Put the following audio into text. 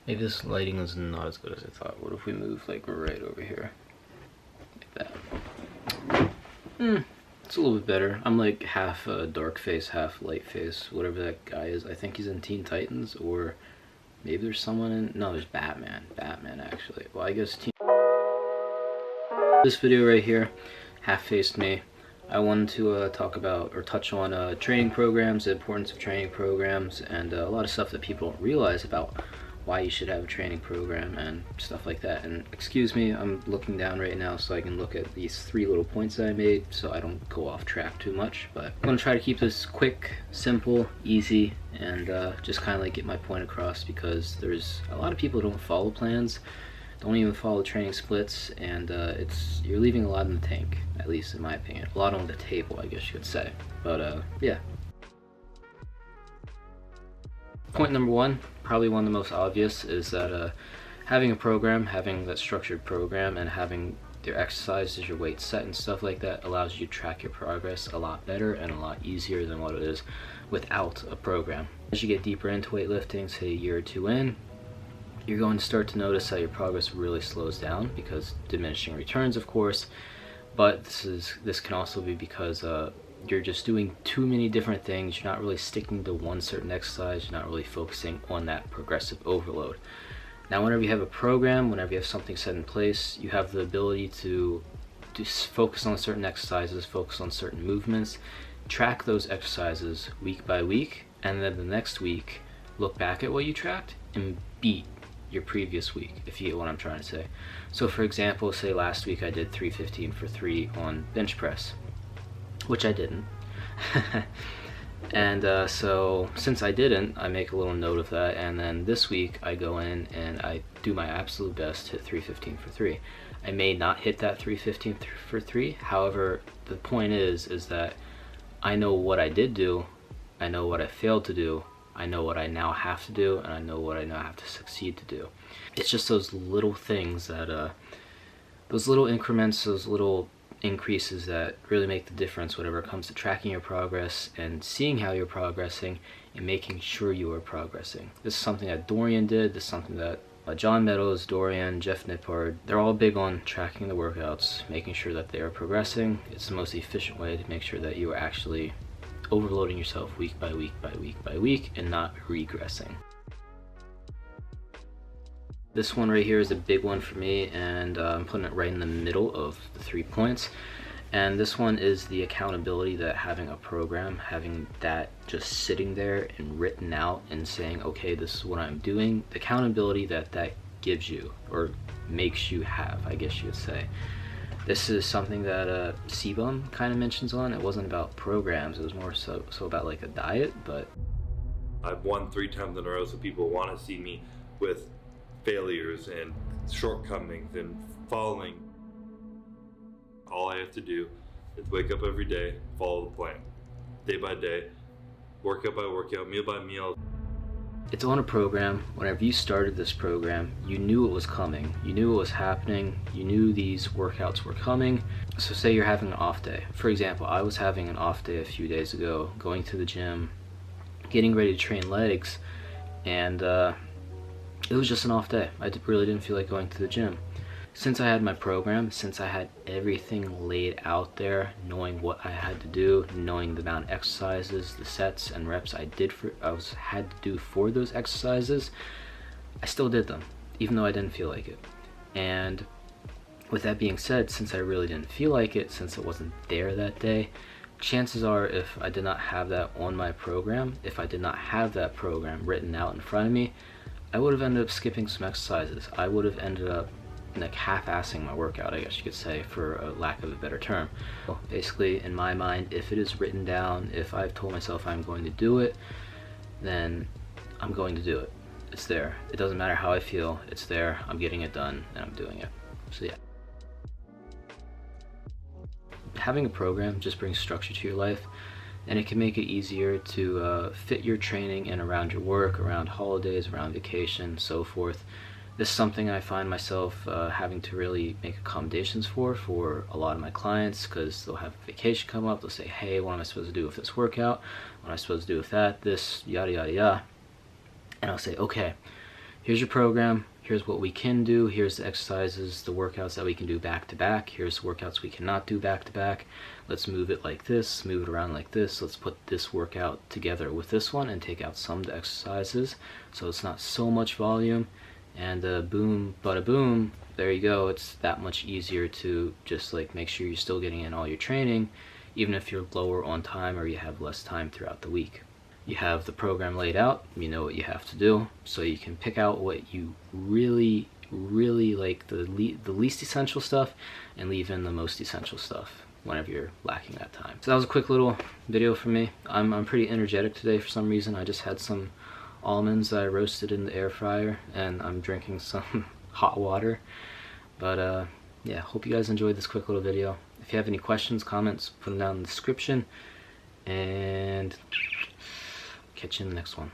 Maybe this lighting is not as good as I thought. What if we move like right over here? Like that. It's a little bit better. I'm like half dark face, half light face, whatever that guy is. I think he's in Teen Titans, or maybe there's someone in... No, there's Batman. Batman, actually. Well, I guess this video right here, half-faced me. I wanted to talk about, or touch on training programs, the importance of training programs, and a lot of stuff that people don't realize about why you should have a training program and stuff like that. And excuse me, I'm looking down right now so I can look at these 3 little points that I made so I don't go off track too much. But I'm going to try to keep this quick, simple, easy, and just kind of like get my point across, because there's a lot of people who don't follow plans, don't even follow training splits, and you're leaving a lot in the tank, at least in my opinion. A lot on the table, I guess you could say. But yeah. Point number 1, probably one of the most obvious, is that having a program, having that structured program, and having your exercises, your weights set and stuff like that allows you to track your progress a lot better and a lot easier than what it is without a program. As you get deeper into weightlifting, say a year or 2 in, you're going to start to notice that your progress really slows down, because diminishing returns, of course, but this can also be because you're just doing too many different things. You're not really sticking to one certain exercise. You're not really focusing on that progressive overload. Now, whenever you have a program, whenever you have something set in place, you have the ability to just focus on certain exercises, focus on certain movements, track those exercises week by week, and then the next week look back at what you tracked and beat your previous week, if you get what I'm trying to say. So for example, say last week I did 315 for 3 on bench press, which I didn't. And so since I didn't, I make a little note of that, and then this week I go in and I do my absolute best to hit 315 for 3. I may not hit that 315 for 3, however, the point is that I know what I did do, I know what I failed to do, I know what I now have to do, and I know what I now have to succeed to do. It's just those little things that, those little increments, those little increases that really make the difference whenever it comes to tracking your progress and seeing how you're progressing and making sure you are progressing. This is something that Dorian did. This is something that John Meadows, Dorian, Jeff Nippard, they're all big on tracking the workouts, making sure that they are progressing. It's the most efficient way to make sure that you are actually overloading yourself week by week by week by week and not regressing. This one right here is a big one for me, and I'm putting it right in the middle of the 3 points. And this one is the accountability that having a program, having that just sitting there and written out and saying, okay, this is what I'm doing, the accountability that gives you, or makes you have, I guess you would say. This is something that Sebum kind of mentions on. It wasn't about programs, it was more so about like a diet, but... I've won 3 times in a row, so people want to see me with failures and shortcomings and falling. All I have to do is wake up every day, follow the plan, day by day, workout by workout, meal by meal. It's on a program. Whenever you started this program, you knew it was coming, you knew it was happening, you knew these workouts were coming. So say you're having an off day. For example, I was having an off day a few days ago, going to the gym, getting ready to train legs, and it was just an off day. I really didn't feel like going to the gym. Since I had my program, since I had everything laid out there, knowing what I had to do, knowing the amount of exercises, the sets and reps I had to do for those exercises, I still did them, even though I didn't feel like it. And with that being said, since I really didn't feel like it, since it wasn't there that day, chances are if I did not have that on my program, if I did not have that program written out in front of me, I would have ended up skipping some exercises. I would have ended up like half-assing my workout, I guess you could say, for a lack of a better term. So basically, in my mind, if it is written down, if I've told myself I'm going to do it, then I'm going to do it. It's there. It doesn't matter how I feel, it's there, I'm getting it done, and I'm doing it. So yeah. Having a program just brings structure to your life, and it can make it easier to fit your training in around your work, around holidays, around vacation, so forth. This is something I find myself having to really make accommodations for a lot of my clients, because they'll have vacation come up, they'll say, hey, what am I supposed to do with this workout? What am I supposed to do with that, this, yada yada yada. And I'll say, okay, here's your program, here's what we can do, here's the exercises, the workouts that we can do back to back, here's workouts we cannot do back to back. Let's move it like this, move it around like this. Let's put this workout together with this one and take out some of the exercises so it's not so much volume. And boom, bada boom, there you go. It's that much easier to just like make sure you're still getting in all your training, even if you're lower on time or you have less time throughout the week. You have the program laid out, you know what you have to do, so you can pick out what you really like, the least essential stuff, and leave in the most essential stuff whenever you're lacking that time. So that was a quick little video from me. I'm pretty energetic today for some reason. I just had some almonds that I roasted in the air fryer, and I'm drinking some hot water. But yeah, hope you guys enjoyed this quick little video. If you have any questions, comments, put them down in the description, and catch you in the next one.